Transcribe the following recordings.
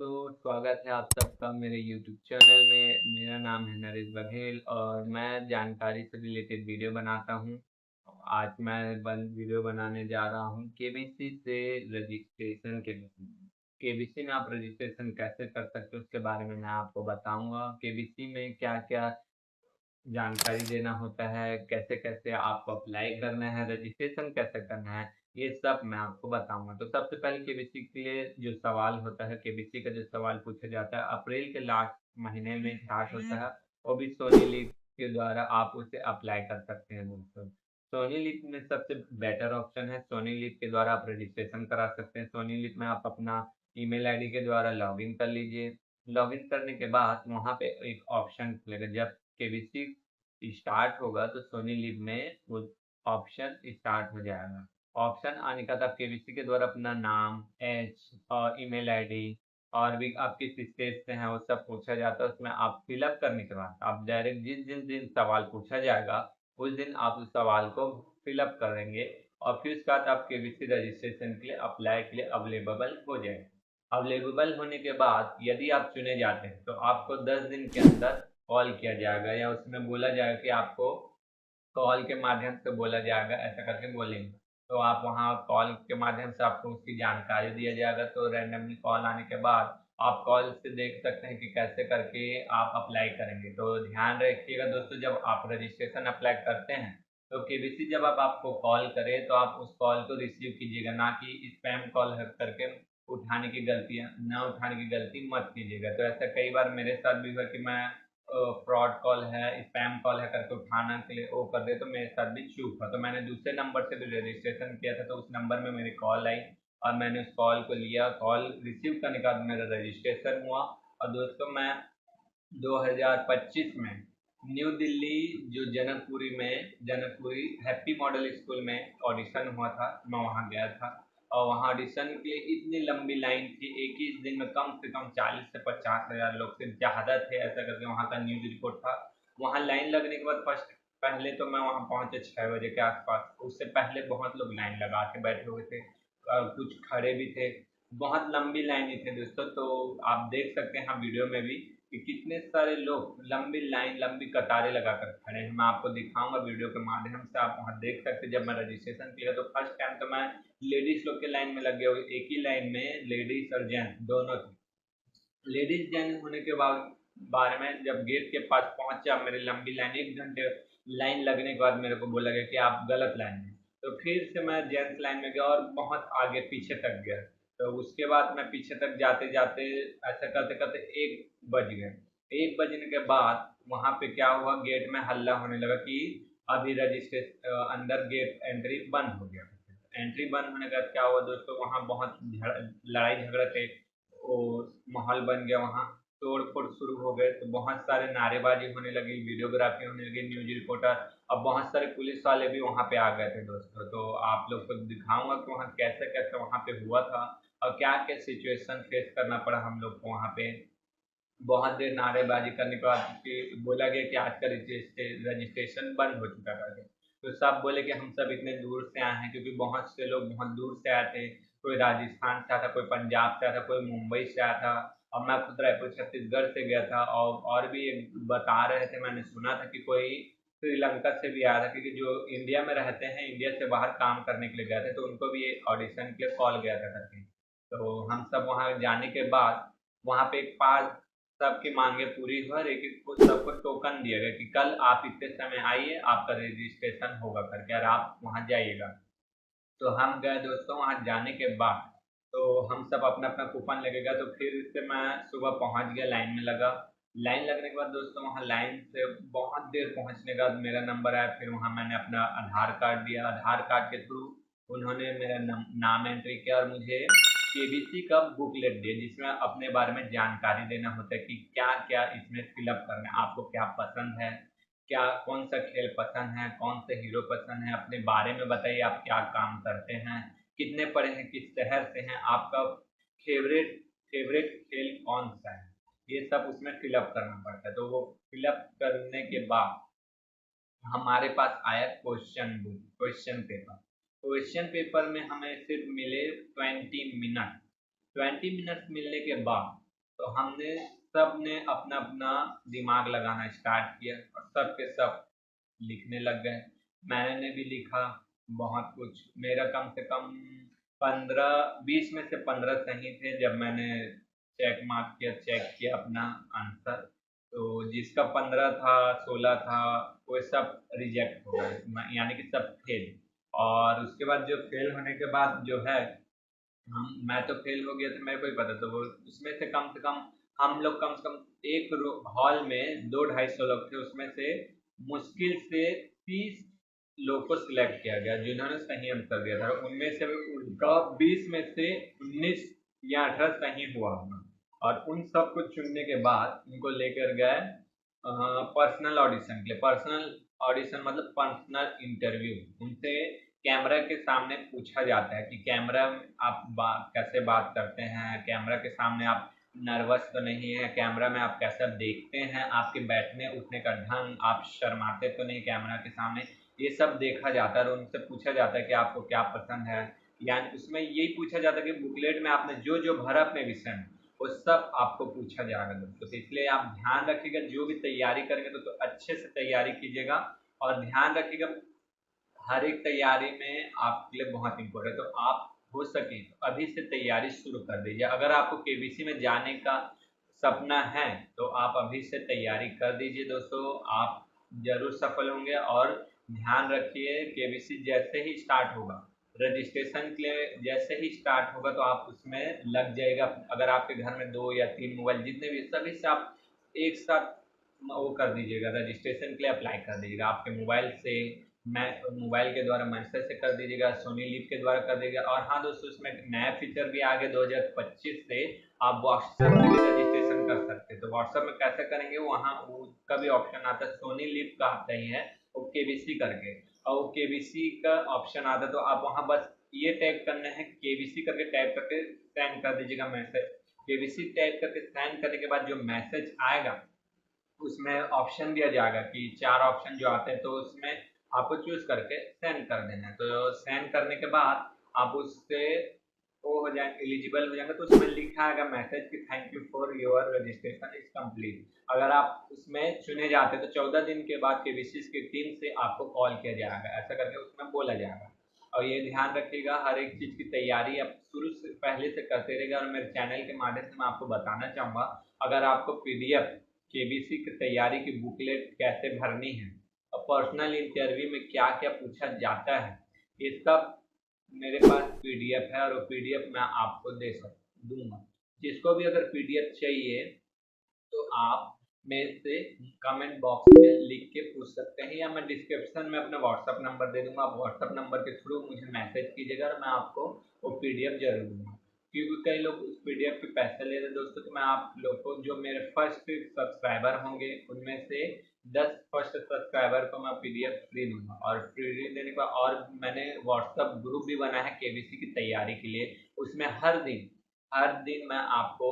दोस्तों, स्वागत है आप सबका मेरे YouTube चैनल में। मेरा नाम है नरेश बघेल और मैं जानकारी से रिलेटेड वीडियो बनाता हूँ। आज मैं वीडियो बनाने जा रहा हूँ केबीसी से रजिस्ट्रेशन के बारे में। केबीसी में आप रजिस्ट्रेशन कैसे कर सकते हो उसके बारे में मैं आपको बताऊंगा। केबीसी में क्या क्या जानकारी देना होता है, कैसे-कैसे आपको अप्लाई करना है, रजिस्ट्रेशन कैसे करना है, ये सब मैं आपको बताऊँगा। तो सबसे पहले केबीसी के लिए जो सवाल होता है, केबीसी का जो सवाल पूछा जाता है, अप्रैल के लास्ट महीने में स्टार्ट होता है, वो भी सोनी लिव के द्वारा आप उसे अप्लाई कर सकते हैं दोस्तों। सोनी लिव में सबसे बेटर ऑप्शन है, सोनी लिव के द्वारा आप रजिस्ट्रेशन करा सकते हैं। सोनी लिव में आप अपना ईमेल आईडी के द्वारा लॉगिन कर लीजिए। लॉगिन करने के बाद वहाँ पे एक ऑप्शन खुलेगा। जब केबीसी स्टार्ट होगा तो सोनी लिव में वो ऑप्शन स्टार्ट हो जाएगा। ऑप्शन आने का तब केबीसी के द्वारा अपना नाम, एज और ईमेल आईडी और भी आप किस स्टेट से हैं वो सब पूछा जाता है। उसमें आप फिलअप करने के बाद आप डायरेक्ट जिस जिस दिन सवाल पूछा जाएगा उस दिन आप उस सवाल को फिलअप करेंगे और फिर उसके बाद आप केबीसी रजिस्ट्रेशन के लिए अप्लाई के लिए अवेलेबल हो जाएंगे। अवेलेबल होने के बाद यदि आप चुने जाते हैं तो आपको 10 दिन के अंदर कॉल किया जाएगा या उसमें बोला जाएगा कि आपको कॉल के माध्यम से बोला जाएगा, ऐसा करके बोलेंगे। तो आप वहाँ कॉल के माध्यम से आपको उसकी जानकारी दिया जाएगा। तो रैंडमली कॉल आने के बाद आप कॉल से देख सकते हैं कि कैसे करके आप अप्लाई करेंगे। तो ध्यान रखिएगा दोस्तों, जब आप रजिस्ट्रेशन अप्लाई करते हैं तो केबीसी जब आप आपको कॉल करे तो आप उस कॉल को रिसीव कीजिएगा, ना कि स्पैम कॉल करके उठाने की गलती मत कीजिएगा। तो ऐसा कई बार मेरे साथ भी हुआ कि मैं फ्रॉड कॉल है, स्पैम कॉल है करके उठाने के लिए वो कर दे तो मेरे साथ भी चूक हुआ। तो मैंने दूसरे नंबर से भी रजिस्ट्रेशन किया था, तो उस नंबर में मेरी कॉल आई और मैंने उस कॉल को लिया। कॉल रिसीव करने के बाद मेरा रजिस्ट्रेशन हुआ। और दोस्तों, मैं 2025 में न्यू दिल्ली जो जनकपुरी हैप्पी मॉडल स्कूल में ऑडिशन हुआ था, मैं वहाँ गया था। और वहाँ ऑडिशन के लिए इतनी लंबी लाइन थी, एक ही दिन में कम से कम 40 से 50 हज़ार लोग से ज़्यादा थे, ऐसा करके वहाँ का न्यूज़ रिपोर्ट था। वहाँ लाइन लगने के बाद पहले तो मैं वहाँ पहुँचे 6 बजे के आसपास। उससे पहले बहुत लोग लाइन लगा के बैठे हुए थे, कुछ खड़े भी थे। बहुत लंबी लाइनें थी दोस्तों। तो आप देख सकते हैं वीडियो में भी कि कितने सारे लोग लंबी लाइन, लंबी कतारें लगाकर खड़े हैं। मैं आपको दिखाऊंगा वीडियो के माध्यम से, आप वहाँ देख सकते हैं। जब मैं रजिस्ट्रेशन किया तो फर्स्ट टाइम तो मैं लेडीज लोग के लाइन में लगे हुए, एक ही लाइन में लेडीज और जेंट्स दोनों थे। लेडीज जेंट्स होने के बाद बारे में जब गेट के पास पहुंचा, मेरी लंबी लाइन 1 घंटे लाइन लगने के बाद मेरे को बोला गया कि आप गलत लाइन में। तो फिर से मैं जेंट्स लाइन में गया और बहुत आगे पीछे तक गया। तो उसके बाद मैं पीछे तक जाते जाते ऐसा करते करते 1 बज गए। 1 बजने के बाद वहाँ पे क्या हुआ, गेट में हल्ला होने लगा कि अभी रजिस्ट्रेशन अंदर गेट एंट्री बंद हो गया। एंट्री बंद होने के बाद क्या हुआ दोस्तों, वहाँ बहुत लड़ाई झगड़ा थे, वो माहौल बन गया। वहाँ तोड़ फोड़ शुरू हो गए, तो बहुत सारे नारेबाजी होने लगी, वीडियोग्राफी होने लगी, न्यूज रिपोर्टर, अब बहुत सारे पुलिस वाले भी वहाँ पे आ गए थे दोस्तों। तो आप लोग को दिखाऊंगा कि वहाँ कैसे कैसे वहाँ पे हुआ था और क्या क्या सिचुएशन फेस करना पड़ा हम लोग को वहाँ पे। बहुत देर नारेबाजी करने के बाद बोला गया कि आज का रजिस्ट्रेशन बंद हो चुका था। तो सब बोले कि हम सब इतने दूर से आए हैं, क्योंकि बहुत से लोग बहुत दूर से आए थे। कोई राजस्थान से आया था, कोई पंजाब से आया था, कोई मुंबई से आया था और मैं खुद रायपुर छत्तीसगढ़ से गया था। और भी एक बता रहे थे, मैंने सुना था कि कोई श्रीलंका से भी आया था, क्योंकि जो इंडिया में रहते हैं, इंडिया से बाहर काम करने के लिए गए थे, तो उनको भी ऑडिशन के लिए कॉल गया था करके। तो हम सब वहाँ जाने के बाद वहाँ पे एक पास सबकी मांगे पूरी हुआ, लेकिन कुछ सबको टोकन दिया गया कि कल आप इतने समय आइए, आपका रजिस्ट्रेशन होगा करके और आप वहाँ जाइएगा। तो हम गए दोस्तों। वहाँ जाने के बाद तो हम सब अपना अपना कूपन लगेगा, तो फिर से मैं सुबह पहुँच गया, लाइन में लगा। लाइन लगने के बाद दोस्तों वहाँ लाइन से बहुत देर पहुँचने के बाद मेरा नंबर आया। फिर वहाँ मैंने अपना आधार कार्ड दिया, आधार कार्ड के थ्रू उन्होंने मेरा नाम एंट्री किया और मुझे केबीसी का बुकलेट दिया, जिसमें अपने बारे में जानकारी देना होता है कि क्या क्या इसमें फिलअप करना है, आपको क्या पसंद है, क्या कौन सा खेल पसंद है, कौन से हीरो पसंद है, अपने बारे में बताइए, आप क्या काम करते हैं, कितने पढ़े हैं, किस शहर से हैं, आपका फेवरेट फेवरेट खेल कौन सा है, ये सब उसमें फिलअप करना पड़ता है। तो वो फिलअप करने के बाद हमारे पास आया क्वेश्चन पेपर। क्वेश्चन पेपर में हमें सिर्फ मिले 20 मिनट। 20 मिनट मिलने के बाद तो हमने सब ने अपना अपना दिमाग लगाना स्टार्ट किया और सब के सब लिखने लग गए। मैंने भी लिखा बहुत कुछ, मेरा कम से कम 15-20 में से 15 सही थे। जब मैंने चेक मार्क किया, चेक किया अपना आंसर, तो जिसका 15 था, 16 था, वो सब रिजेक्ट हो गए, यानी कि सब फेल। और उसके बाद जो फेल होने के बाद जो है, हम मैं तो फेल हो गया था, मेरे को ही पता था। वो उसमें से कम हम लोग कम से कम एक हॉल में 200-250 लोग थे, उसमें से मुश्किल से 30 लोग को सिलेक्ट किया गया जिन्होंने सही आंसर दिया था। उनमें से उनका 20 में से 19 या 18 सही हुआ होगा। और उन सबको चुनने के बाद उनको लेकर गए पर्सनल ऑडिशन के लिए। पर्सनल ऑडिशन मतलब पर्सनल इंटरव्यू। उनसे कैमरा के सामने पूछा जाता है कि कैमरा आप कैसे बात करते हैं, कैमरा के सामने आप नर्वस तो नहीं है, कैमरा में आप कैसा देखते हैं, आपके बैठने उठने का ढंग, आप शर्माते तो नहीं कैमरा के सामने, ये सब देखा जाता है। और उनसे पूछा जाता है कि आपको क्या पसंद है। यानी उसमें यही पूछा जाता है कि बुकलेट में आपने जो जो भरा अपने विषय में, वो सब आपको पूछा जाएगा दोस्तों। तो इसलिए आप ध्यान रखिएगा, जो भी तैयारी करेंगे तो अच्छे से तैयारी कीजिएगा। और ध्यान रखिएगा, हर एक तैयारी में आपके लिए बहुत इम्पोर्टेंट है। तो आप हो सके तो अभी से तैयारी शुरू कर दीजिए। अगर आपको केबीसी में जाने का सपना है तो आप अभी से तैयारी कर दीजिए दोस्तों, आप जरूर सफल होंगे। और ध्यान रखिए, केबीसी जैसे ही स्टार्ट होगा, रजिस्ट्रेशन के लिए जैसे ही स्टार्ट होगा, तो आप उसमें लग जाएगा। अगर आपके घर में 2 या 3 मोबाइल जितने भी, सभी से आप एक साथ वो कर दीजिएगा, रजिस्ट्रेशन के लिए अप्लाई कर दीजिएगा। आपके मोबाइल से, मैं मोबाइल के द्वारा मैसेज से कर दीजिएगा, सोनी लिव के द्वारा कर दीजिएगा। और हाँ दोस्तों, इसमें एक नया फीचर भी आ गया 2025 से, आप व्हाट्सएप से भी रजिस्ट्रेशन कर सकते हैं। तो व्हाट्सएप में कैसे करेंगे, वहाँ उसका भी ऑप्शन आता है, सोनी लिव का आता ही है, वो केबीसी करके, और वो केबीसी का ऑप्शन आता है। तो आप वहाँ बस ये टाइप करना है, केबीसी करके टाइप करके सेंड कर दीजिएगा मैसेज। केबीसी टाइप करके सेंड करने के बाद जो मैसेज आएगा, उसमें ऑप्शन दिया जाएगा कि 4 ऑप्शन जो आते हैं, तो उसमें आपको चूज करके सेंड कर देना है। तो सेंड करने के बाद आप उससे वो हो जाए, एलिजिबल हो जाएगा। तो उसमें लिखा आएगा मैसेज कि thank you for your registration is complete. अगर आप उसमें चुने जाते हैं तो 14 दिन के बाद केबीसी की टीम से आपको कॉल किया जाएगा, ऐसा करके उसमें बोला जाएगा। और ये ध्यान रखिएगा, हर एक चीज़ की तैयारी आप शुरू से पहले से करते रहेगा। और मेरे चैनल के माध्यम से मैं आपको बताना चाहूँगा, अगर आपको पीडीएफ केबीसी की तैयारी की बुकलेट कैसे भरनी है और पर्सनल इंटरव्यू में क्या क्या पूछा जाता है, ये सब मेरे पास पीडीएफ है। और वो पीडीएफ मैं आपको दूंगा। जिसको भी अगर पीडीएफ चाहिए तो आप मेरे से कमेंट बॉक्स में लिख के पूछ सकते हैं, या मैं डिस्क्रिप्शन में अपना व्हाट्सअप नंबर दे दूंगा। आप व्हाट्सअप नंबर के थ्रू मुझे मैसेज कीजिएगा और मैं आपको वो पीडीएफ जरूर दूंगा। क्योंकि कई लोग उस पीडीएफ के पैसे ले रहे हैं दोस्तों, तो मैं आप लोग को, जो मेरे फर्स्ट सब्सक्राइबर होंगे उनमें से 10 फर्स्ट सब्सक्राइबर को मैं पीडीएफ फ्री दूंगा। और फ्री देने के बाद, और मैंने व्हाट्सअप ग्रुप भी बनाया है केबीसी की तैयारी के लिए। उसमें हर दिन मैं आपको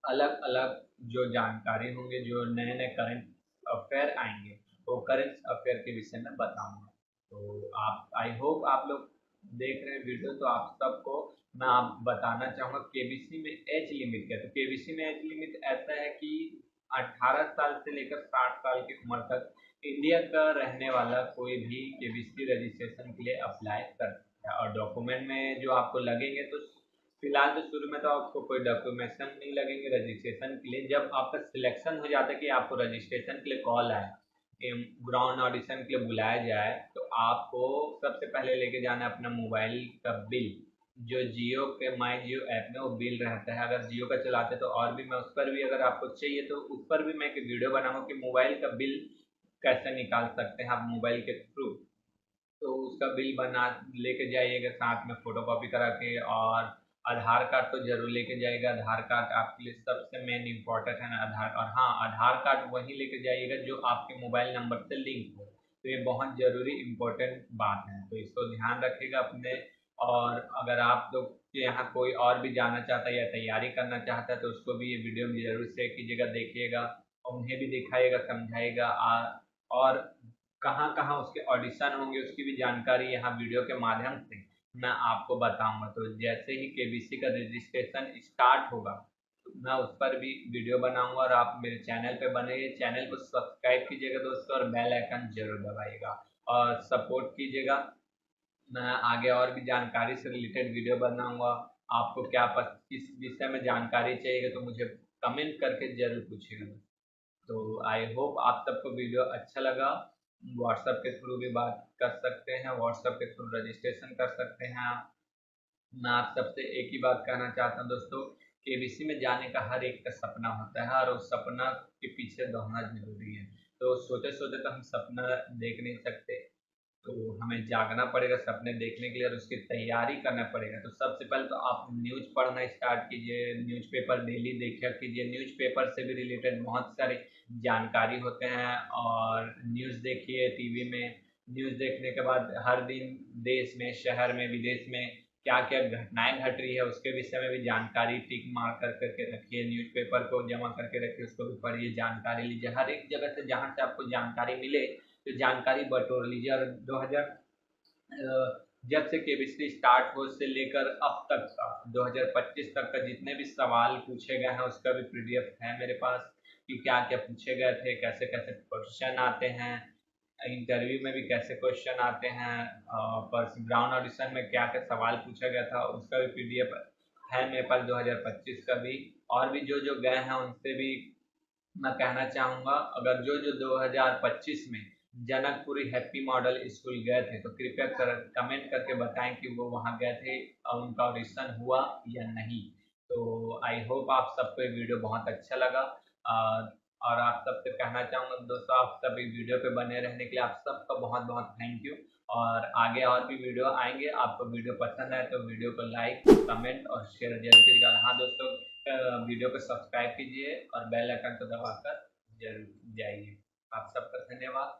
अलग अलग जो जानकारी होंगे, जो नए नए करंट अफेयर आएंगे, वो करंट अफेयर के विषय में बताऊंगा। तो आप, आई होप आप लोग देख रहे हैं वीडियो, तो आप सबको मैं आप बताना चाहूँगा केबीसी में एज लिमिट क्या है। तो केबीसी में एज लिमिट ऐसा है कि 18 साल से लेकर 60 साल की उम्र तक इंडिया का रहने वाला कोई भी केबीसी रजिस्ट्रेशन के लिए अप्लाई कर सकता है। और डॉक्यूमेंट में जो आपको लगेंगे, तो फिलहाल तो शुरू में तो आपको कोई डॉक्यूमेंटेशन नहीं लगेंगे रजिस्ट्रेशन के लिए। जब आपका सिलेक्शन हो जाता है कि आपको रजिस्ट्रेशन के लिए कॉल आए, ग्राउंड ऑडिशन के लिए बुलाया जाए, तो आपको सबसे पहले लेके जाना है अपना मोबाइल का बिल। जो जियो के माई जियो ऐप में वो बिल रहता है, अगर जियो का चलाते तो और भी, मैं उस पर भी अगर आपको चाहिए तो उस पर भी मैं एक वीडियो बनाऊंगा कि मोबाइल का बिल कैसे निकाल सकते हैं आप मोबाइल के थ्रू। तो उसका बिल बना लेके जाइएगा साथ में फोटो कॉपी करा के। और आधार कार्ड तो जरूर लेके जाइएगा, आधार कार्ड आपके लिए सबसे मेन इम्पोर्टेंट है ना, आधार। और हाँ, आधार कार्ड वही लेके जाइएगा जो आपके मोबाइल नंबर से लिंक हो। तो ये बहुत जरूरी इम्पोर्टेंट बात है, तो इसको ध्यान रखिएगा अपने। और अगर आप लोग के यहाँ कोई और भी जाना चाहता है या तैयारी करना चाहता है, तो उसको भी ये वीडियो में जरूर शेयर कीजिएगा, देखिएगा और उन्हें भी दिखाइएगा, समझाइएगा। और कहाँ कहाँ उसके ऑडिशन होंगे उसकी भी जानकारी यहाँ वीडियो के माध्यम से मैं आपको बताऊंगा। तो जैसे ही केबीसी का रजिस्ट्रेशन स्टार्ट होगा, तो मैं उस पर भी वीडियो बनाऊंगा और आप मेरे चैनल पे बने रहिए। चैनल को सब्सक्राइब कीजिएगा दोस्तों और बेल आइकन जरूर दबाइएगा और सपोर्ट कीजिएगा। मैं आगे और भी जानकारी से रिलेटेड वीडियो बनाऊंगा। आपको क्या किस विषय में जानकारी चाहिए तो मुझे कमेंट करके जरूर पूछिएगा। तो आई होप आप सबको वीडियो अच्छा लगा। व्हाट्सएप के थ्रू भी बात कर सकते हैं, व्हाट्सएप के थ्रू रजिस्ट्रेशन कर सकते हैं आप। मैं आप सबसे एक ही बात कहना चाहता हूँ दोस्तों, केबीसी में जाने का हर एक का सपना होता है और उस सपना के पीछे दौड़ना जरूरी है। तो सोते सोते तो हम सपना देख नहीं सकते, तो हमें जागना पड़ेगा सपने देखने के लिए और उसकी तैयारी करना पड़ेगा। तो सबसे पहले तो आप न्यूज़ पढ़ना स्टार्ट कीजिए, न्यूज़पेपर डेली देखा कीजिए। न्यूज़पेपर से भी रिलेटेड बहुत सारे जानकारी होते हैं और न्यूज़ देखिए टीवी में। न्यूज़ देखने के बाद हर दिन देश में, शहर में, विदेश में क्या क्या घटनाएं घट रही है उसके विषय में भी जानकारी टिक मार कर करके रखिए। न्यूज़पेपर को जमा करके रखिए, उसको भी पढ़िए, जानकारी लीजिए। हर एक जगह से जहाँ से आपको जानकारी मिले तो जानकारी बटोर लीजिए। और 2000 जब से केमिस्ट्री स्टार्ट हो से लेकर अब तक का 2025 तक का जितने भी सवाल पूछे गए हैं उसका भी पीडीएफ है मेरे पास कि क्या क्या पूछे गए थे, कैसे कैसे क्वेश्चन आते हैं, इंटरव्यू में भी कैसे क्वेश्चन आते हैं, पर ग्राउंड ऑडिशन में क्या क्या सवाल पूछा गया था उसका भी पीडीएफ है मेरे पास 2025 का भी। और भी जो जो गए हैं उनसे भी मैं कहना चाहूँगा, अगर जो जो 2025 में जनकपुरी हैप्पी मॉडल स्कूल गए थे तो कृपया कमेंट करके बताएं कि वो वहाँ गए थे और उनका ऑडिशन हुआ या नहीं। तो आई होप आप सबको ये वीडियो बहुत अच्छा लगा। और आप सबसे कहना चाहूँगा दोस्तों, आप सभी वीडियो पे बने रहने के लिए आप सबका बहुत बहुत थैंक यू। और आगे और भी वीडियो आएंगे। आपको वीडियो पसंद आए तो वीडियो को लाइक, कमेंट और शेयर जरूर कीजिएगा। हाँ दोस्तों, वीडियो को सब्सक्राइब कीजिए और बेल आइकन को दबाकर जरूर जाइए। आप सबका धन्यवाद।